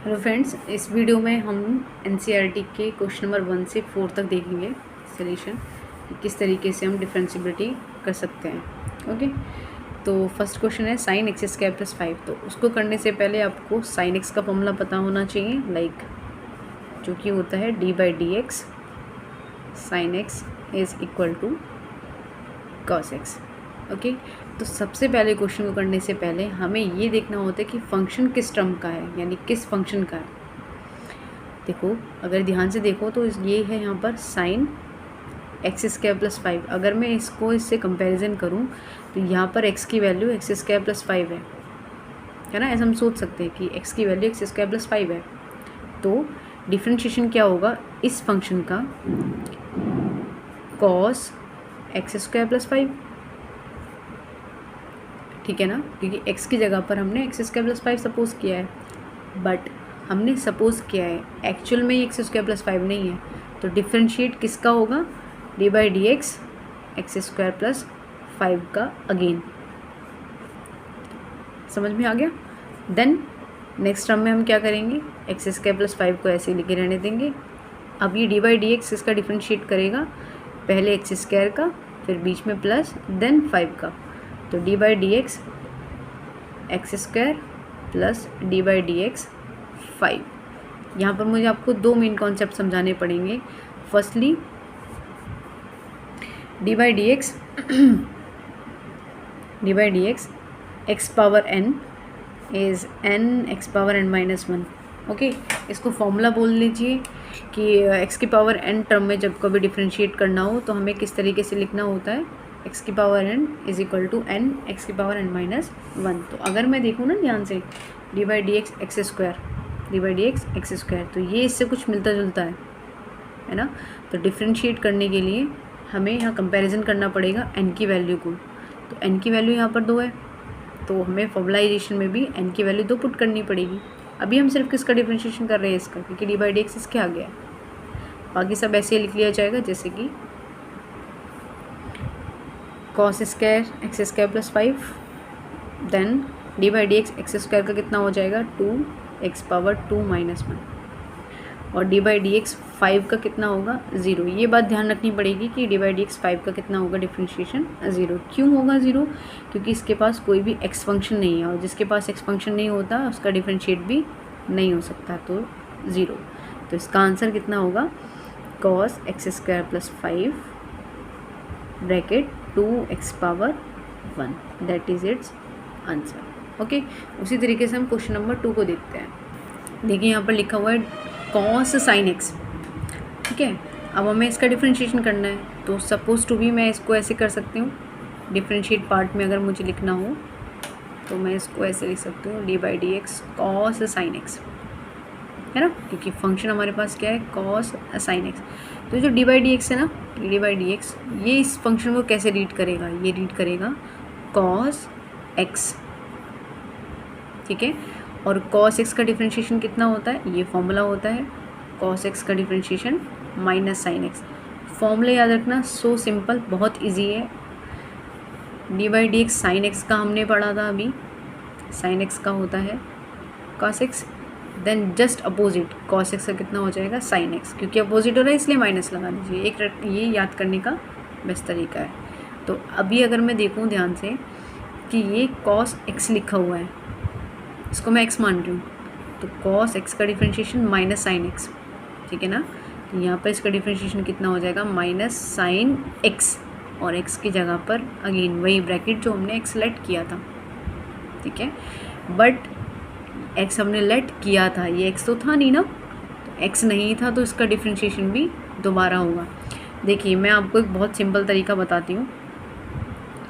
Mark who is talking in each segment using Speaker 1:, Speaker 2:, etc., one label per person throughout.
Speaker 1: Hello friends, इस video में हम एनसीईआरटी के क्वेश्चन नंबर 1 से 4 तक देखेंगे सॉल्यूशन कि किस तरीके से हम डिफरेंशिएबिलिटी कर सकते हैं। ओके, तो फर्स्ट क्वेश्चन है साइन एक्स स्क्वायर प्लस 5। तो उसको करने से पहले आपको साइन एक्स का फॉर्मूला पता होना चाहिए, जो कि होता है d by d x sine x is equal to cos x. Okay, तो सबसे पहले क्वेश्चन को करने से पहले हमें ये देखना होता है कि फंक्शन किस टर्म का है, यानी किस फंक्शन का है। देखो, अगर ध्यान से देखो तो ये है यहाँ पर साइन एक्स स्क्वायर प्लस 5। अगर मैं इससे कंपैरिजन करूँ तो यहाँ पर एक्स की वैल्यू एक्स स्क्वायर प्लस 5 है ना। ऐसा हम सोच सकते हैं कि एक्स की वैल्यू एक्स स्क्वायर प्लस 5 है, तो डिफ्रेंशिएशन क्या होगा इस फंक्शन का, कॉस एक्स स्क्वायर प्लस 5। ठीक है ना, क्योंकि x की जगह पर हमने एक्स स्क्वायर प्लस 5 सपोज किया है, बट हमने सपोज किया है एक्चुअल में एक्स स्क्वायर प्लस 5 नहीं है। तो डिफ्रेंशिएट किसका होगा, d by d x x square plus 5 का अगेन। समझ में आ गया। देन नेक्स्ट टर्म में हम क्या करेंगे, एक्स स्क्वायर प्लस 5 को ऐसे लिखे रहने देंगे। अब ये डी बाई डी एक्स इसका डिफ्रेंशिएट करेगा, पहले एक्स स्क्वायर का, फिर बीच में प्लस, देन 5 का। तो d by d x x square plus d by d x 5। यहाँ पर मुझे आपको दो मेन कॉन्सेप्ट समझाने पड़ेंगे। Firstly d by d x x power n is n x power n minus 1। Okay, इसको फॉर्मूला बोल लीजिए कि एक्स की पावर एन टर्म में जब कभी डिफ्रेंशिएट करना हो तो हमें किस तरीके से लिखना होता है, एक्स की power n is equal to n x की पावर एन माइनस 1। तो अगर मैं देखूँ ना ध्यान से, d by d x x square, d by d x x square, तो ये इससे कुछ मिलता जुलता है ना। तो डिफ्रेंशिएट करने के लिए हमें यहाँ कंपैरिजन करना पड़ेगा एन की वैल्यू को। तो एन की वैल्यू यहाँ पर 2 है, तो हमें फॉर्मुलाइजेशन में भी एन की वैल्यू 2 पुट करनी पड़ेगी। अभी हम सिर्फ किसका डिफ्रेंशिएशन कर रहे हैं, इसका, क्योंकि डी बाई डी एक्स इसके आ गया है। बाकी सब ऐसे लिख लिया जाएगा जैसे कि cos square x square plus 5, then d by d x x square का कितना हो जाएगा 2 एक्स पावर 2 माइनस 1, और डी बाई डी एक्स 5 का कितना होगा 0। ये बात ध्यान रखनी पड़ेगी कि डी बाई डी एक्स 5 का कितना होगा डिफ्रेंशिएशन 0। क्यों होगा 0, क्योंकि इसके पास कोई भी एक्स फंक्शन नहीं है, और जिसके पास एक्स फंक्शन नहीं होता उसका डिफ्रेंशिएट भी नहीं हो सकता, तो 0। तो इसका आंसर कितना होगा, cos x square plus 5 bracket 2 x power 1, that is it's answer. Okay, उसी तरीके से हम क्वेश्चन नंबर 2 को देखते हैं। देखिए यहाँ पर लिखा हुआ है कॉस साइन एक्स। ठीक है, अब हमें इसका डिफ्रेंशिएशन करना है, तो सपोज टू बी मैं इसको ऐसे कर सकती हूँ, डिफ्रेंशिएट पार्ट में अगर मुझे लिखना हो तो मैं इसको ऐसे लिख सकती हूँ, D by d x cos sine x, है ना, क्योंकि फंक्शन हमारे पास क्या है, कॉस साइन एक्स। तो जो डी बाई डी एक्स है ना, डी बाई डी एक्स, ये इस फंक्शन को कैसे रीड करेगा, ये रीड करेगा कॉस एक्स। ठीक है, और कॉस एक्स का डिफ्रेंशिएशन कितना होता है, ये फॉर्मूला होता है कॉस एक्स का differentiation minus sine x. Formula याद रखना, सो सिंपल, बहुत इजी है। D by d x sine x का हमने पढ़ा था अभी, साइन एक्स का होता है cos x, then just opposite cos x का कितना हो जाएगा साइन एक्स, क्योंकि अपोजिट हो रहा है इसलिए माइनस लगा दीजिए। ये याद करने का बेस्ट तरीका है। तो अभी अगर मैं देखूँ ध्यान से कि ये कॉस एक्स लिखा हुआ है, इसको मैं एक्स मान रही हूँ, तो कॉस एक्स का डिफ्रेंशिएशन माइनस साइन एक्स। ठीक है ना, तो यहाँ पर इसका डिफ्रेंशिएशन कितना हो जाएगा, माइनस साइन एक्स, और एक्स की जगह पर अगेन वही ब्रैकेट जो हमने एक्स लेट किया था। ठीक है, बट एक्स हमने लेट किया था, ये एक्स तो था नहीं ना, तो एक्स नहीं था तो इसका डिफ्रेंशिएशन भी दोबारा होगा। देखिए मैं आपको एक बहुत सिंपल तरीका बताती हूँ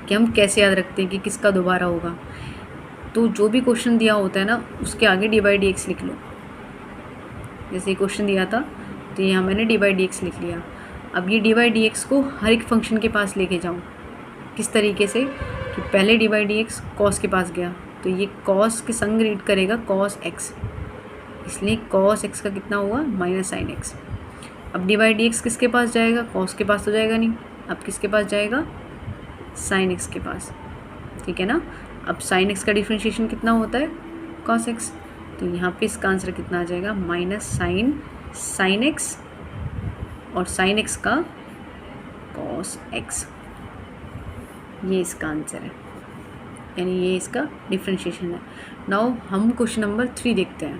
Speaker 1: कि हम कैसे याद रखते हैं कि किसका दोबारा होगा। तो जो भी क्वेश्चन दिया होता है ना, उसके आगे डी बाई डी एक्स लिख लो। जैसे क्वेश्चन दिया था तो यहाँ मैंने डी बाई डी एक्स लिख लिया। अब ये डी बाई डी एक्स को हर एक फंक्शन के पास लेके जाऊँ, किस तरीके से, कि पहले D by d x cos के पास गया, तो ये कॉस के संग रीड करेगा कॉस एक्स, इसलिए कॉस एक्स का कितना हुआ माइनस साइन एक्स। अब डी बाई डी एक्स किसके पास जाएगा, कॉस के पास तो जाएगा नहीं, अब किसके पास जाएगा, साइन एक्स के पास। ठीक है ना, अब साइन एक्स का डिफ्रेंशिएशन कितना होता है, कॉस एक्स, तो यहाँ पे इसका आंसर कितना आ जाएगा, माइनस साइन एक्स और साइन एक्स का कॉस एक्स, ये इसका आंसर है, यानी ये इसका डिफ्रेंशिएशन है। नाउ हम क्वेश्चन नंबर 3 देखते हैं।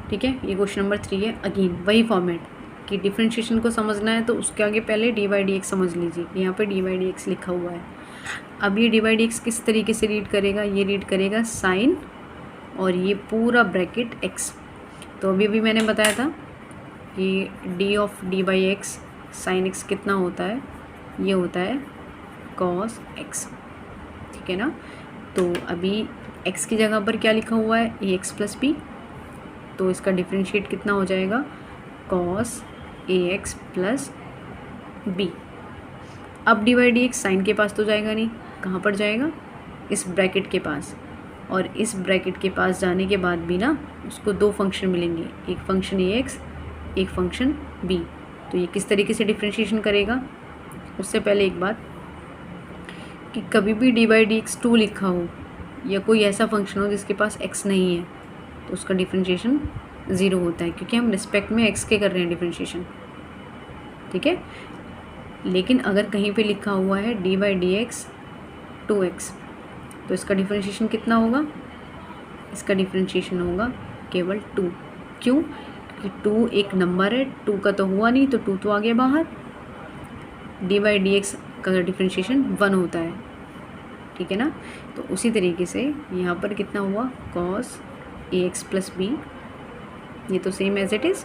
Speaker 1: ठीक है, ये क्वेश्चन नंबर 3 है। अगेन वही फॉर्मेट कि डिफ्रेंशिएशन को समझना है तो उसके आगे पहले डी बाई डी एक्स समझ लीजिए। यहाँ पे डी बाई डी एक्स लिखा हुआ है। अब ये डी बाई डी एक्स किस तरीके से रीड करेगा, ये रीड करेगा साइन और ये पूरा ब्रैकेट एक्स। तो अभी मैंने बताया था कि D of d by x sine x कितना होता है, ये होता है कॉस एक्स। ठीक है ना। तो अभी एक्स की जगह पर क्या लिखा हुआ है, ए एक्स प्लस बी, तो इसका डिफ्रेंशिएट कितना हो जाएगा, cos a x plus b. अब d by d x sine के पास तो जाएगा नहीं, कहाँ पर जाएगा, इस ब्रैकेट के पास। और इस ब्रैकेट के पास जाने के बाद भी ना उसको दो फंक्शन मिलेंगे, एक फंक्शन ए एक्स, एक फंक्शन बी। तो ये किस तरीके से डिफ्रेंशिएशन करेगा, उससे पहले एक बात कि कभी भी डी बाई डी एक्स 2 लिखा हो या कोई ऐसा फंक्शन हो जिसके पास एक्स नहीं है तो उसका डिफ्रेंशिएशन 0 होता है, क्योंकि हम रिस्पेक्ट में एक्स के कर रहे हैं डिफ्रेंशिएशन। ठीक है। लेकिन अगर कहीं पे लिखा हुआ है d by d x 2x, तो इसका डिफ्रेंशिएशन कितना होगा, इसका डिफ्रेंशिएशन होगा केवल 2। क्यों, क्योंकि 2 एक नंबर है, 2 का तो हुआ नहीं तो 2 तो आ गया बाहर। डी बाई डी एक्स का डिफ्रेंशिएशन 1 होता है। ठीक है ना। तो उसी तरीके से यहाँ पर कितना हुआ, cos a x plus b, ये तो same as it is.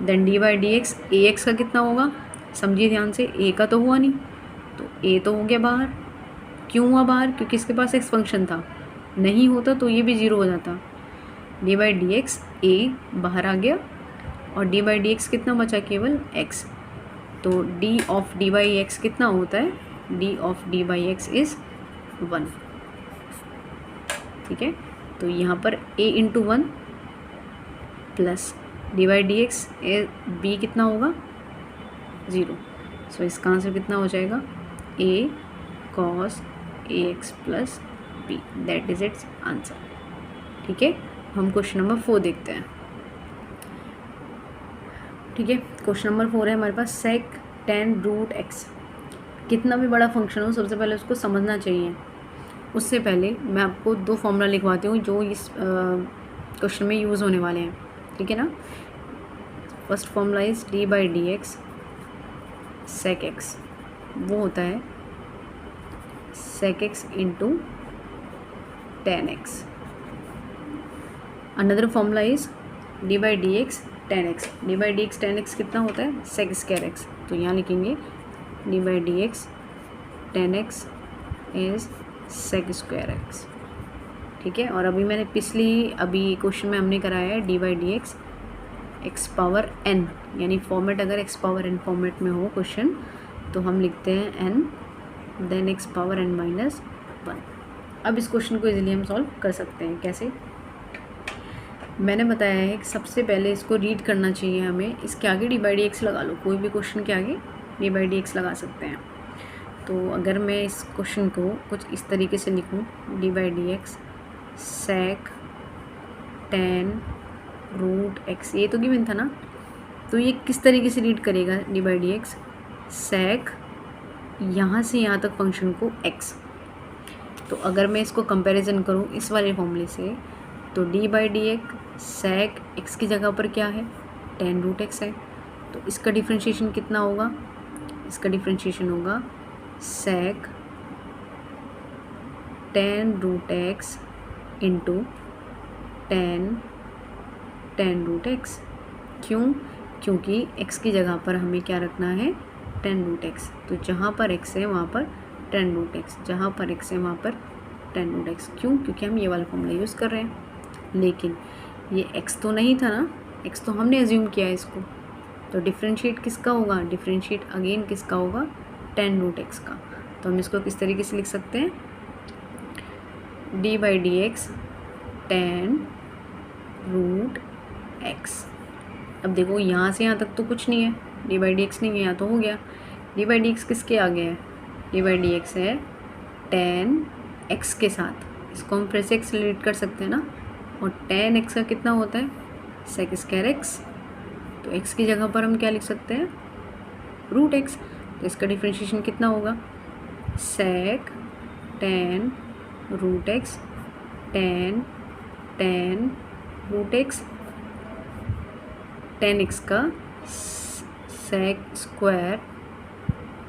Speaker 1: Then d by d x a x का कितना होगा, समझिए ध्यान से, ए का तो हुआ नहीं तो ए तो हो गया बाहर। क्यों हुआ बाहर, क्योंकि इसके पास एक्स फंक्शन था, नहीं होता तो ये भी 0 हो जाता। डी बाई डी एक्स ए बाहर आ गया और डी बाई डी एक्स कितना बचा, केवल एक्स। तो d of d by x कितना होता है, d of d by x is 1। ठीक है। तो यहाँ पर a into 1 plus d by d x a b कितना होगा, 0। सो इसका आंसर कितना हो जाएगा, a cos ax plus b, that is its answer. ठीक है। हम क्वेश्चन नंबर 4 देखते हैं। ठीक है, क्वेश्चन नंबर 4 है हमारे पास, सेक टेन रूट एक्स। कितना भी बड़ा फंक्शन हो सबसे पहले उसको समझना चाहिए। उससे पहले मैं आपको 2 फॉर्मूला लिखवाती हूँ जो इस क्वेश्चन में यूज़ होने वाले हैं। ठीक है ना। First formula is d by d x sec x, वो होता है sec x into tan x. Another formula is d by d x tan x. D by d x tan x कितना होता है, सेक स्क्वायर एक्स। तो यहाँ लिखेंगे d by d x tan x is sec square x. ठीक है। और अभी मैंने अभी क्वेश्चन में हमने कराया है d by d x x power n, यानी फॉर्मेट अगर एक्स पावर एन फॉर्मेट में हो क्वेश्चन तो हम लिखते हैं n then x power n minus 1। अब इस क्वेश्चन को इजीली हम सॉल्व कर सकते हैं। कैसे, मैंने बताया है कि सबसे पहले इसको रीड करना चाहिए हमें। इसके आगे डी बाई डी एक्स लगा लो, कोई भी क्वेश्चन के आगे डी बाई डी एक्स लगा सकते हैं। तो अगर मैं इस क्वेश्चन को कुछ इस तरीके से लिखूं, d by d x sec ten root x, ये तो गिवन था ना, तो ये किस तरीके से रीड करेगा डी बाई डी एक्स, सेक यहाँ से यहाँ तक फंक्शन को एक्स। तो अगर मैं इसको कंपैरिजन करूँ इस वाले फॉर्मूले से, तो d by d x sec x की जगह पर क्या है, टेन रूट एक्स है। तो इसका डिफ्रेंशिएशन कितना होगा, इसका डिफ्रेंशिएशन होगा sec ten root x into ten root x. क्यों, क्योंकि x की जगह पर हमें क्या रखना है, टेन रूट एक्स। तो जहाँ पर x है वहाँ पर टेन रूट एक्स, जहाँ पर x है वहाँ पर टेन रूट एक्स। क्यों, क्योंकि हम ये वाला फॉर्मूला यूज़ कर रहे हैं। लेकिन ये x तो नहीं था ना, x तो हमने एज्यूम किया है इसको। तो डिफ्रेंशिएट किसका होगा, डिफ्रेंशिएट अगेन किसका होगा, टेन रूट एक्स का। तो हम इसको किस तरीके से लिख सकते हैं, d by d x tan root x. अब देखो यहाँ से यहाँ तक तो कुछ नहीं है, डी बाई डी एक्स नहीं है, यहाँ तो हो गया। डी बाई डी एक्स किसके आगे है, डी बाई डी एक्स है टेन एक्स के साथ। इसको हम फिर से एक्सेलरेट कर सकते हैं ना, और tan x का कितना होता है sec स्क्वायर x। तो x की जगह पर हम क्या लिख सकते हैं रूट x। तो इसका डिफ्रेंशिएशन कितना होगा sec tan root x tan root x tan x का sec square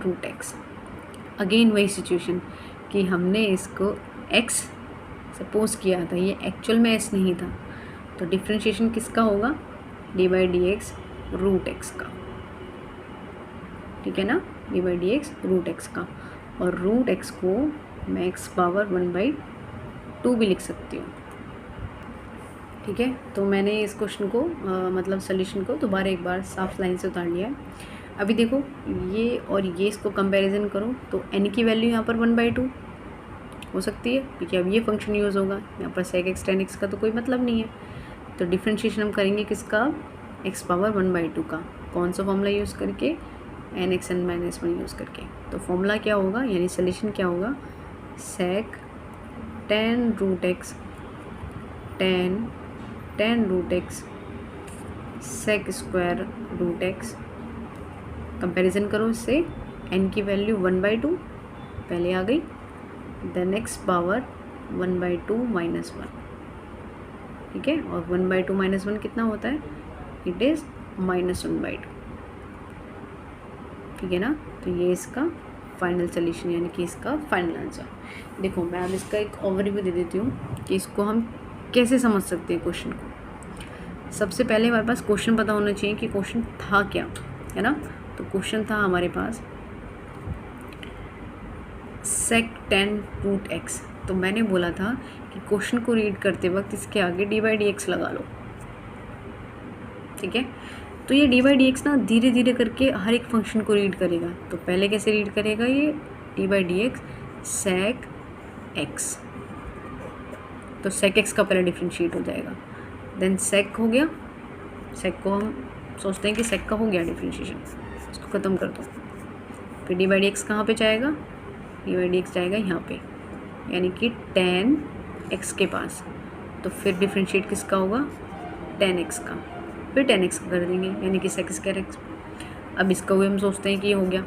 Speaker 1: root x। Again वही सिचुएशन कि हमने इसको x सपोज किया था, ये एक्चुअल में s नहीं था, तो डिफ्रेंशिएशन किसका होगा d by d x root x का, ठीक है ना, d by d x root x का। और रूट एक्स को मैं x पावर 1/2 भी लिख सकती हूँ, ठीक है। तो मैंने इस क्वेश्चन को मतलब सोल्यूशन को दोबारा एक बार साफ लाइन से उतार लिया है। अभी देखो ये और ये इसको कंपैरिजन करो तो n की वैल्यू यहाँ पर 1/2 हो सकती है, क्योंकि अब ये फंक्शन यूज़ होगा, यहाँ पर sec x tan x का तो कोई मतलब नहीं है। तो डिफ्रेंशिएशन हम करेंगे किसका x पावर 1/2 का, कौन सा फॉर्मूला यूज़ करके n(x(n-1) यूज़ करके। तो फॉर्मूला क्या होगा यानी सोल्यूशन क्या होगा sec tan root x tan root x sec square root x। Comparison करो इससे, n की वैल्यू 1/2 पहले आ गई, देन x पावर 1/2 -1, ठीक है। और 1/2 -1 कितना होता है इट इज़ -1/2, ठीक है ना। तो ये इसका फाइनल सोल्यूशन यानी कि इसका फाइनल आंसर। देखो मैं अब इसका एक ओवरव्यू दे देती हूँ कि इसको हम कैसे समझ सकते हैं क्वेश्चन को। सबसे पहले हमारे पास क्वेश्चन पता होना चाहिए कि क्वेश्चन था क्या, है ना। तो क्वेश्चन था हमारे पास sec tan रूट x। तो मैंने बोला था कि क्वेश्चन को रीड करते वक्त इसके आगे डी बाई डी एक्स लगा लो, ठीक है। तो ये डी बाई डी एक्स ना धीरे धीरे करके हर एक फंक्शन को रीड करेगा। तो पहले कैसे रीड करेगा ये D by d x sec x, तो sec x का पहले डिफ्रेंशिएट हो जाएगा, देन sec हो गया, sec को हम सोचते हैं कि sec का हो गया डिफ्रेंशिएशन, इसको ख़त्म कर दो। फिर डी बाई डी एक्स कहाँ पे जाएगा, डी बाई डी एक्स जाएगा यहाँ पे यानी कि tan x के पास। तो फिर डिफ्रेंशिएट किसका होगा tan x का, फिर tan x का कर देंगे यानी कि sec स्क्वायर x। अब इसका भी हम सोचते हैं कि ये हो गया,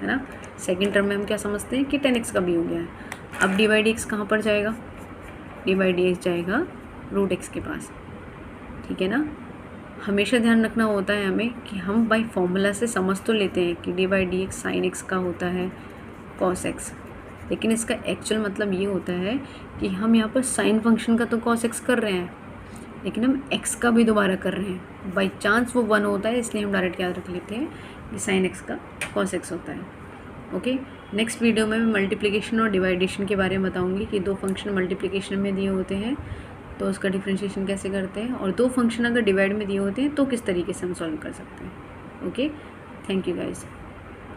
Speaker 1: है ना। सेकेंड टर्म में हम क्या समझते हैं कि tan x का भी हो गया है। अब डी बाई डी एक्स कहाँ पर जाएगा, डी बाई डी एक्स जाएगा रूट x के पास, ठीक है ना। हमेशा ध्यान रखना होता है हमें कि हम बाई फॉर्मूला से समझ तो लेते हैं कि D by d x sine x का होता है कॉस एक्स, लेकिन इसका एक्चुअल मतलब ये होता है कि हम यहाँ पर साइन फंक्शन का तो कॉस एक्स कर रहे हैं, लेकिन हम एक्स का भी दोबारा कर रहे हैं। बाई चांस वो 1 होता है इसलिए हम डायरेक्ट याद रख लेते हैं कि साइन एक्स का कॉस एक्स होता है। ओके, नेक्स्ट वीडियो में मैं मल्टीप्लिकेशन और डिवाइडेशन के बारे में बताऊँगी कि दो फंक्शन मल्टीप्लिकेशन में दिए होते हैं तो उसका डिफ्रेंशिएशन कैसे करते हैं, और दो फंक्शन अगर डिवाइड में दिए होते हैं तो किस तरीके से हम सॉल्व कर सकते हैं। Okay, thank you guys.